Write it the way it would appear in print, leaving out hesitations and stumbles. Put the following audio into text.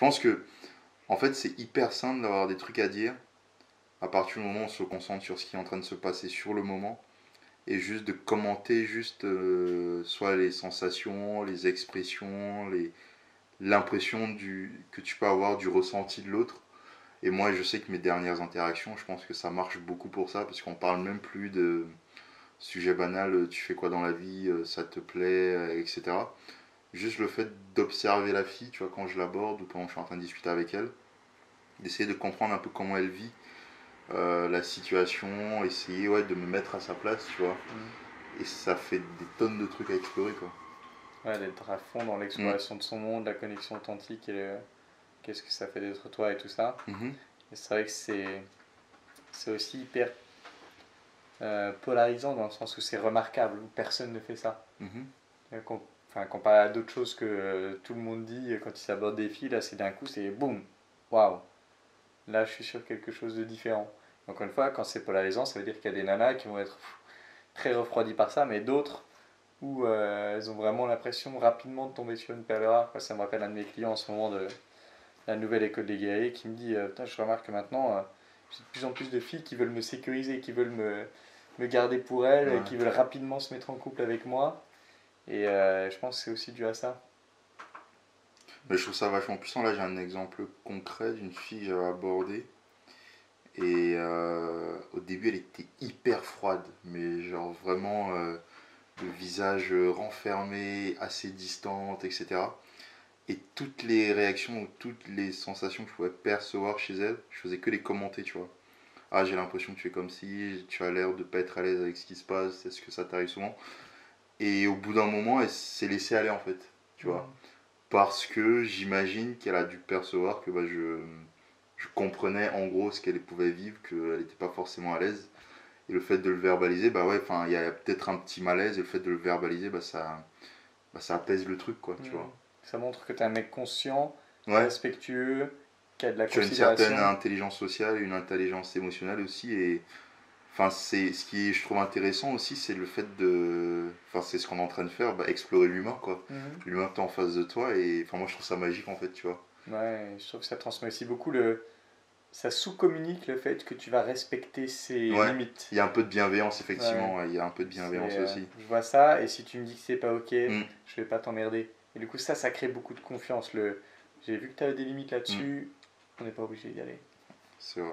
pense que, en fait, c'est hyper simple d'avoir des trucs à dire à partir du moment où on se concentre sur ce qui est en train de se passer sur le moment et juste de commenter juste soit les sensations, les expressions, l'impression que tu peux avoir du ressenti de l'autre. Et moi, je sais que mes dernières interactions, je pense que ça marche beaucoup pour ça, parce qu'on parle même plus de sujet banal, tu fais quoi dans la vie, ça te plaît, etc. Juste le fait d'observer la fille, tu vois, quand je l'aborde ou quand je suis en train de discuter avec elle, d'essayer de comprendre un peu comment elle vit la situation, essayer ouais, de me mettre à sa place, tu vois. Mm. Et ça fait des tonnes de trucs à explorer, quoi. Ouais, d'être à fond dans Mm. l'exploration de son monde, la connexion authentique et qu'est-ce que ça fait d'être toi et tout ça. Mhm. Et c'est vrai que c'est aussi hyper polarisant dans le sens où c'est remarquable, où personne ne fait ça. Mhm. Enfin, comparé à d'autres choses que tout le monde dit quand il s'aborde des filles, là c'est d'un coup, c'est boum, waouh, là je suis sur quelque chose de différent. Encore une fois, quand c'est polarisant, ça veut dire qu'il y a des nanas qui vont être très refroidies par ça, mais d'autres où elles ont vraiment l'impression rapidement de tomber sur une perle rare. Ça me rappelle un de mes clients en ce moment de la nouvelle école des guerriers qui me dit putain, je remarque que maintenant j'ai de plus en plus de filles qui veulent me sécuriser, qui veulent me garder pour elles, Ouais. qui veulent rapidement se mettre en couple avec moi. Et je pense que c'est aussi dû à ça. Mais je trouve ça vachement puissant. Là, j'ai un exemple concret d'une fille que j'avais abordée. Et au début, elle était hyper froide, mais genre vraiment le visage renfermé, assez distante, etc. Et toutes les réactions ou toutes les sensations que je pouvais percevoir chez elle, je faisais que les commenter, tu vois. Ah, j'ai l'impression que tu es comme si, tu as l'air de pas être à l'aise avec ce qui se passe, est-ce que ça t'arrive souvent? Et au bout d'un moment, elle s'est laissée aller en fait, tu vois. Mm. Parce que j'imagine qu'elle a dû percevoir que bah, je comprenais en gros ce qu'elle pouvait vivre, qu'elle n'était pas forcément à l'aise. Et le fait de le verbaliser, bah ouais, enfin, il y a peut-être un petit malaise, et le fait de le verbaliser, bah, ça apaise le truc, quoi, tu Mm. vois. Ça montre que tu es un mec conscient, Ouais, respectueux, qui a de la tu as une certaine considération. intelligence sociale et une intelligence émotionnelle aussi, et enfin, c'est ce qui je trouve intéressant aussi, c'est le fait de, enfin, c'est ce qu'on est en train de faire, bah, explorer l'humain, quoi. Mhm. L'humain que t'as en face de toi, et enfin, moi je trouve ça magique en fait, tu vois. Ouais, je trouve que ça transmet aussi beaucoup le. Ça sous-communique le fait que tu vas respecter ses Ouais, limites. il y a un peu de bienveillance, Ouais. effectivement, ouais, il y a un peu de C'est, bienveillance aussi. je vois ça, et si tu me dis que c'est pas ok, Mm, je vais pas t'emmerder. Et du coup, ça crée beaucoup de confiance. J'ai vu que tu avais des limites mm, là-dessus, on n'est pas obligé d'y aller. c'est vrai.